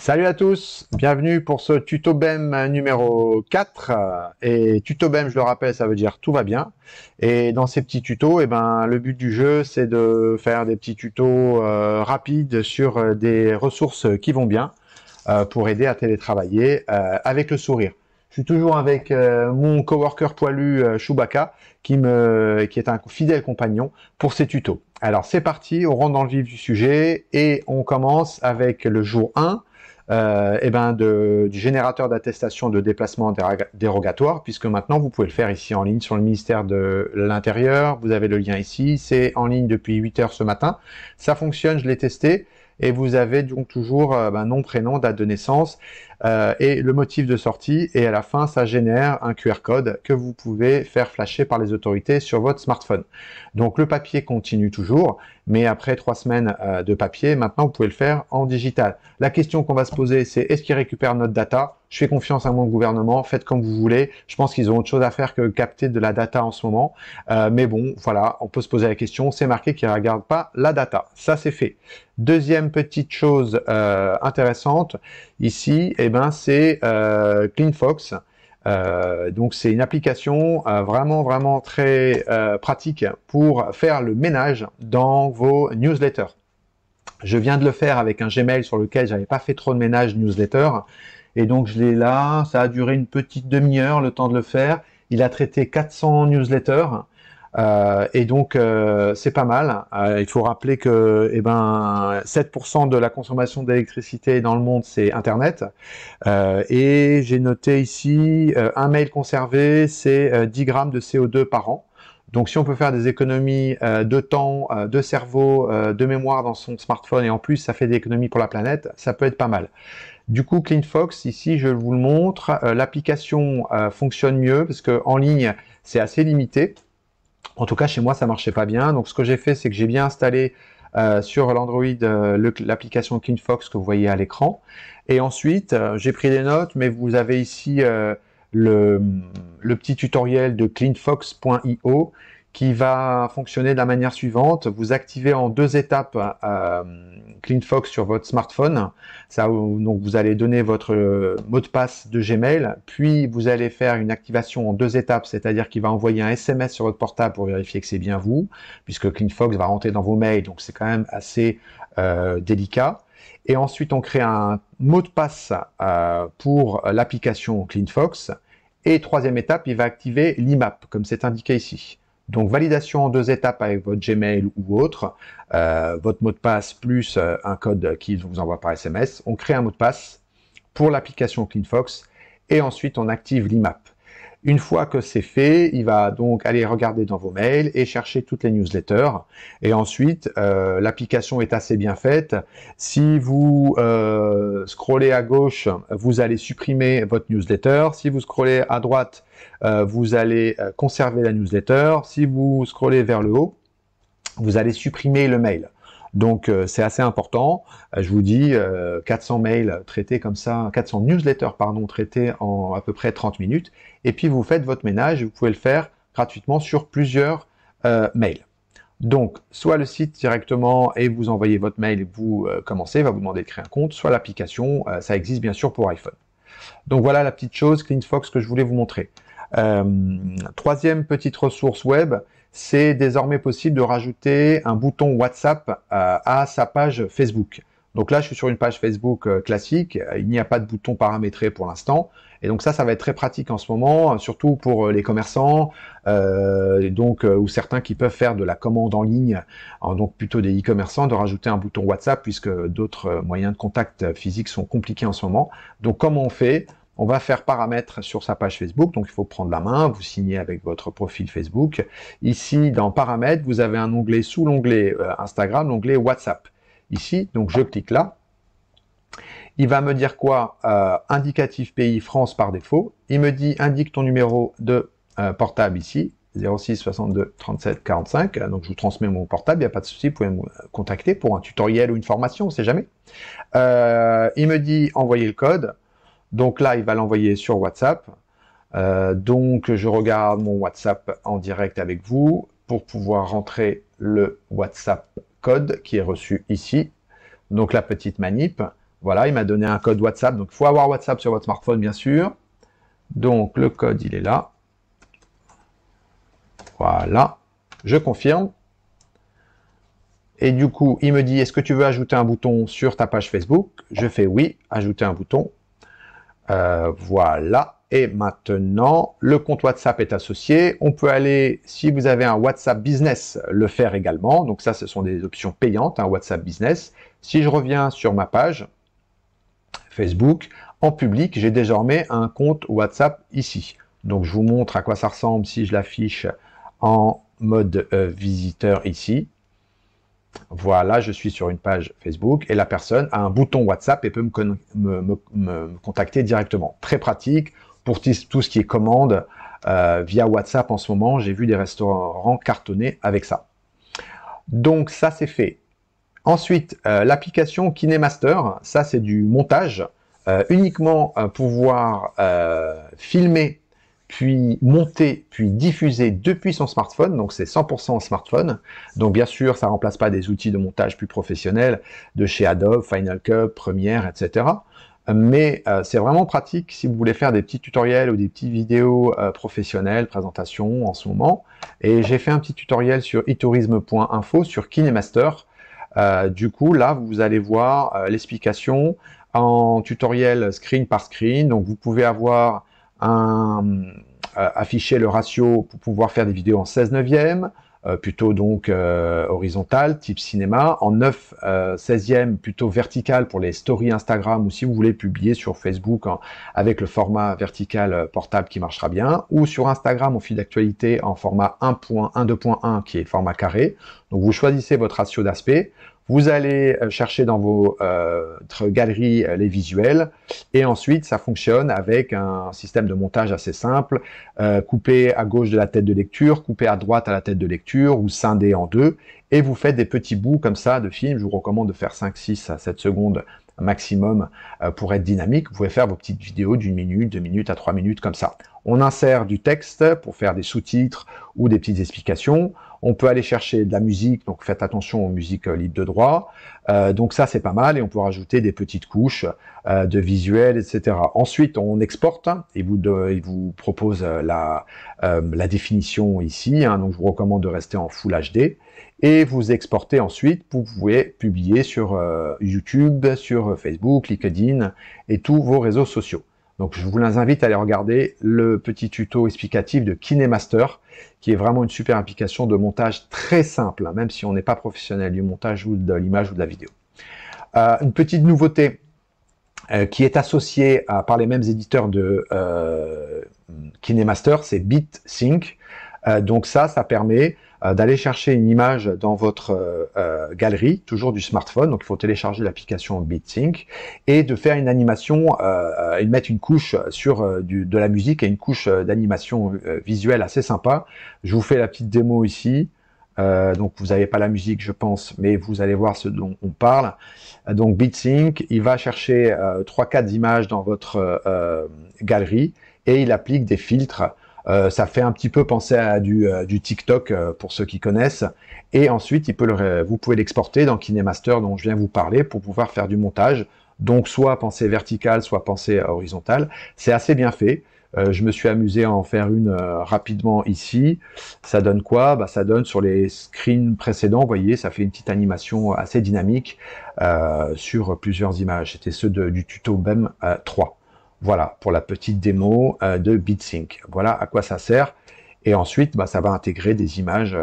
Salut à tous, bienvenue pour ce tuto BEM numéro 4. Et tuto BEM, je le rappelle, ça veut dire tout va bien. Et dans ces petits tutos, le but du jeu, c'est de faire des petits tutos rapides sur des ressources qui vont bien pour aider à télétravailler avec le sourire. Je suis toujours avec mon coworker poilu Chewbacca qui est un fidèle compagnon pour ces tutos. Alors c'est parti, on rentre dans le vif du sujet et on commence avec le jour 1 du générateur d'attestation de déplacement dérogatoire, puisque maintenant vous pouvez le faire ici en ligne sur le ministère de l'Intérieur. Vous avez le lien ici, c'est en ligne depuis 8 heures ce matin. Ça fonctionne, je l'ai testé. Et vous avez donc toujours nom, prénom, date de naissance et le motif de sortie. Et à la fin, ça génère un QR code que vous pouvez faire flasher par les autorités sur votre smartphone. Donc le papier continue toujours, mais après 3 semaines de papier, maintenant vous pouvez le faire en digital. La question qu'on va se poser, c'est est-ce qu'ils récupèrent notre data? Je fais confiance à mon gouvernement, faites comme vous voulez. Je pense qu'ils ont autre chose à faire que capter de la data en ce moment. Mais bon, voilà, on peut se poser la question. C'est marqué qu'ils ne regardent pas la data. Ça, c'est fait. Deuxième petite chose intéressante ici, c'est CleanFox. Donc c'est une application vraiment très pratique pour faire le ménage dans vos newsletters. Je viens de le faire avec un Gmail sur lequel j'avais pas fait trop de ménage newsletter. Et donc je l'ai là, ça a duré une petite demi-heure le temps de le faire. Il a traité 400 newsletters. C'est pas mal. Il faut rappeler que 7% de la consommation d'électricité dans le monde c'est Internet. Et j'ai noté ici un mail conservé, c'est 10 grammes de CO2 par an. Donc si on peut faire des économies de temps, de cerveau, de mémoire dans son smartphone et en plus ça fait des économies pour la planète, ça peut être pas mal. Du coup, CleanFox, ici, je vous le montre. L'application fonctionne mieux parce qu'en ligne, c'est assez limité. En tout cas, chez moi, ça marchait pas bien. Donc, ce que j'ai fait, c'est que j'ai bien installé sur l'Android l'application CleanFox que vous voyez à l'écran. Et ensuite, j'ai pris des notes, mais vous avez ici le petit tutoriel de cleanfox.io qui va fonctionner de la manière suivante. Vous activez en 2 étapes CleanFox sur votre smartphone. Donc vous allez donner votre mot de passe de Gmail, puis vous allez faire une activation en 2 étapes, c'est-à-dire qu'il va envoyer un SMS sur votre portable pour vérifier que c'est bien vous, puisque CleanFox va rentrer dans vos mails, donc c'est quand même assez délicat. Et ensuite, on crée un mot de passe pour l'application CleanFox. Et 3e étape, il va activer l'IMAP, comme c'est indiqué ici. Donc, validation en 2 étapes avec votre Gmail ou autre, votre mot de passe plus un code qui vous envoie par SMS. On crée un mot de passe pour l'application CleanFox et ensuite on active l'IMAP. Une fois que c'est fait, il va donc aller regarder dans vos mails et chercher toutes les newsletters. Et ensuite, l'application est assez bien faite. Si vous scrollez à gauche, vous allez supprimer votre newsletter. Si vous scrollez à droite, vous allez conserver la newsletter. Si vous scrollez vers le haut, vous allez supprimer le mail. Donc c'est assez important. Je vous dis 400 mails traités comme ça, 400 newsletters pardon traités en à peu près 30 minutes. Et puis vous faites votre ménage. Vous pouvez le faire gratuitement sur plusieurs mails. Donc soit le site directement et vous envoyez votre mail et vous commencez, il va vous demander de créer un compte, soit l'application. Ça existe bien sûr pour iPhone. Donc voilà la petite chose CleanFox que je voulais vous montrer. 3e petite ressource web, c'est désormais possible de rajouter un bouton WhatsApp à sa page Facebook. Donc là, je suis sur une page Facebook classique, il n'y a pas de bouton paramétré pour l'instant, et donc ça va être très pratique en ce moment, surtout pour les commerçants, ou certains qui peuvent faire de la commande en ligne, donc plutôt des e-commerçants, de rajouter un bouton WhatsApp, puisque d'autres moyens de contact physiques sont compliqués en ce moment. Donc comment on fait ? On va faire paramètres sur sa page Facebook, donc il faut prendre la main, vous signez avec votre profil Facebook. Ici, dans paramètres, vous avez un onglet sous l'onglet Instagram, l'onglet WhatsApp. Ici, donc je clique là. Il va me dire quoi? Indicatif pays France par défaut. Il me dit indique ton numéro de portable ici, 06 62 37 45. Donc je vous transmets mon portable, il n'y a pas de souci, vous pouvez me contacter pour un tutoriel ou une formation, on ne sait jamais. Il me dit envoyer le code. Donc là, il va l'envoyer sur WhatsApp. Donc, je regarde mon WhatsApp en direct avec vous pour pouvoir rentrer le WhatsApp code qui est reçu ici. Donc, la petite manip. Voilà, il m'a donné un code WhatsApp. Donc, il faut avoir WhatsApp sur votre smartphone, bien sûr. Donc, le code, il est là. Voilà. Je confirme. Et du coup, il me dit, est-ce que tu veux ajouter un bouton sur ta page Facebook? Je fais oui, ajouter un bouton. Voilà. Et maintenant, le compte WhatsApp est associé. On peut aller, si vous avez un WhatsApp Business, le faire également. Donc ça, ce sont des options payantes, un WhatsApp Business. Si je reviens sur ma page Facebook, en public, j'ai désormais un compte WhatsApp ici. Donc je vous montre à quoi ça ressemble si je l'affiche en mode visiteur ici. Voilà, je suis sur une page Facebook et la personne a un bouton WhatsApp et peut me contacter directement. Très pratique pour tout ce qui est commande via WhatsApp en ce moment. J'ai vu des restaurants cartonner avec ça. Donc ça, c'est fait. Ensuite, l'application KineMaster, ça c'est du montage, uniquement pouvoir filmer, puis monter, puis diffuser depuis son smartphone, donc c'est 100% smartphone. Donc bien sûr, ça ne remplace pas des outils de montage plus professionnels de chez Adobe, Final Cut, Premiere, etc. Mais c'est vraiment pratique si vous voulez faire des petits tutoriels ou des petites vidéos professionnelles, présentations en ce moment. Et j'ai fait un petit tutoriel sur etourisme.info sur KineMaster. Du coup, là, vous allez voir l'explication en tutoriel screen par screen. Donc, vous pouvez avoir afficher le ratio pour pouvoir faire des vidéos en 16/9, plutôt donc horizontale, type cinéma, en 9/16, plutôt vertical pour les stories Instagram, ou si vous voulez publier sur Facebook avec le format vertical portable qui marchera bien, ou sur Instagram au fil d'actualité en format 1.2.1 qui est format carré. Donc vous choisissez votre ratio d'aspect. Vous allez chercher dans votre galerie les visuels et ensuite ça fonctionne avec un système de montage assez simple, coupé à gauche de la tête de lecture, coupé à droite à la tête de lecture ou scindé en deux et vous faites des petits bouts comme ça de film. Je vous recommande de faire 5, 6 à 7 secondes maximum pour être dynamique. Vous pouvez faire vos petites vidéos d'1 minute, 2 minutes à 3 minutes comme ça. On insère du texte pour faire des sous-titres ou des petites explications. On peut aller chercher de la musique, donc faites attention aux musiques libres de droit. Donc ça, c'est pas mal. Et on peut rajouter des petites couches de visuels, etc. Ensuite, on exporte. Il vous propose la définition ici. Donc, je vous recommande de rester en Full HD. Et vous exportez ensuite, vous pouvez publier sur YouTube, sur Facebook, LinkedIn et tous vos réseaux sociaux. Donc je vous invite à aller regarder le petit tuto explicatif de KineMaster, qui est vraiment une super application de montage très simple, hein, même si on n'est pas professionnel du montage ou de l'image ou de la vidéo. Une petite nouveauté qui est associée par les mêmes éditeurs de KineMaster, c'est BitSync. Donc ça permet d'aller chercher une image dans votre galerie, toujours du smartphone, donc il faut télécharger l'application BitSync, et de faire une animation, et de mettre une couche sur de la musique et une couche d'animation visuelle assez sympa. Je vous fais la petite démo ici, donc vous n'avez pas la musique je pense, mais vous allez voir ce dont on parle. Donc BitSync, il va chercher 3-4 images dans votre galerie, et il applique des filtres. Ça fait un petit peu penser à du TikTok pour ceux qui connaissent. Et ensuite, vous pouvez l'exporter dans KineMaster dont je viens vous parler pour pouvoir faire du montage. Donc, soit penser vertical, soit penser horizontal. C'est assez bien fait. Je me suis amusé à en faire une rapidement ici. Ça donne quoi? Ça donne sur les screens précédents, vous voyez, ça fait une petite animation assez dynamique sur plusieurs images. C'était ceux du tuto BEM 3. Voilà, pour la petite démo de BitSync. Voilà à quoi ça sert. Et ensuite, ça va intégrer des images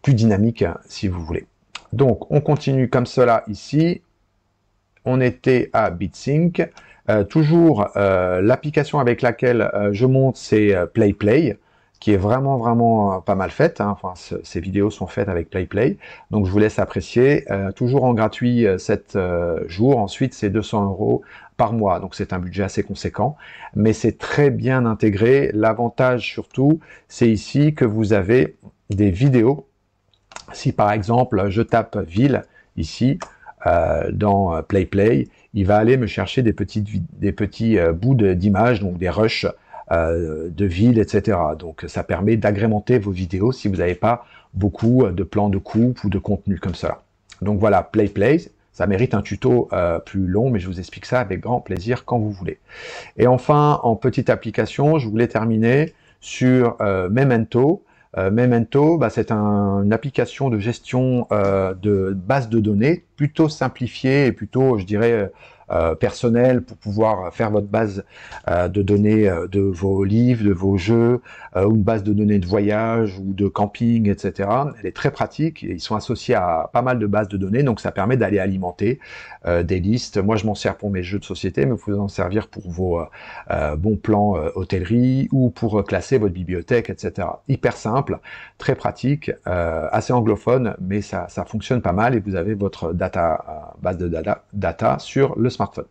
plus dynamiques, si vous voulez. Donc, on continue comme cela ici. On était à BitSync. Toujours, l'application avec laquelle je monte, c'est PlayPlay, qui est vraiment pas mal faite. Hein. Enfin, ces vidéos sont faites avec PlayPlay. Donc, je vous laisse apprécier. Toujours en gratuit 7 jours. Ensuite, c'est 200 € par mois, donc c'est un budget assez conséquent, mais c'est très bien intégré. L'avantage surtout, c'est ici que vous avez des vidéos. Si par exemple, je tape ville ici, dans PlayPlay, il va aller me chercher des petits bouts d'images, donc des rushs de ville, etc. Donc ça permet d'agrémenter vos vidéos si vous n'avez pas beaucoup de plans de coupe ou de contenu comme cela. Donc voilà, PlayPlay, Ça mérite un tuto plus long, mais je vous explique ça avec grand plaisir quand vous voulez. Et enfin, en petite application, je voulais terminer sur Memento. Memento, bah, c'est une application de gestion de base de données plutôt simplifiée et plutôt, je dirais, personnelle pour pouvoir faire votre base de données de vos livres, de vos jeux, ou une base de données de voyage ou de camping, etc. Elle est très pratique et ils sont associés à pas mal de bases de données, donc ça permet d'aller alimenter des listes. Moi, je m'en sers pour mes jeux de société, mais vous pouvez en servir pour vos bons plans hôtellerie ou pour classer votre bibliothèque, etc. Hyper simple, très pratique, assez anglophone, mais ça fonctionne pas mal et vous avez votre base de data sur le smartphone.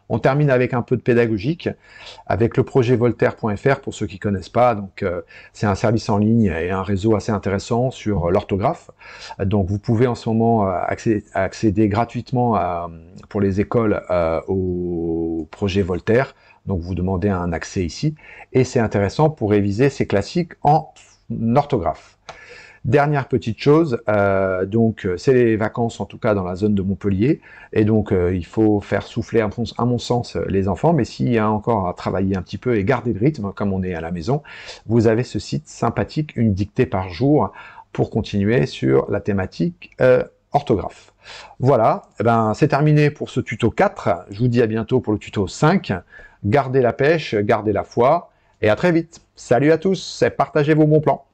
On termine avec un peu de pédagogique, avec le projet Voltaire.fr pour ceux qui connaissent pas. Donc, c'est un service en ligne et un réseau assez intéressant sur l'orthographe. Donc, vous pouvez en ce moment accéder gratuitement pour les écoles au projet Voltaire. Donc, vous demandez un accès ici. Et c'est intéressant pour réviser ces classiques en orthographe. Dernière petite chose, donc c'est les vacances en tout cas dans la zone de Montpellier, et donc il faut faire souffler à mon sens les enfants, mais s'il y a encore à travailler un petit peu et garder le rythme comme on est à la maison, vous avez ce site sympathique, une dictée par jour, pour continuer sur la thématique orthographe. Voilà, eh ben, c'est terminé pour ce tuto 4, je vous dis à bientôt pour le tuto 5, gardez la pêche, gardez la foi, et à très vite. Salut à tous, et partagez vos bons plans.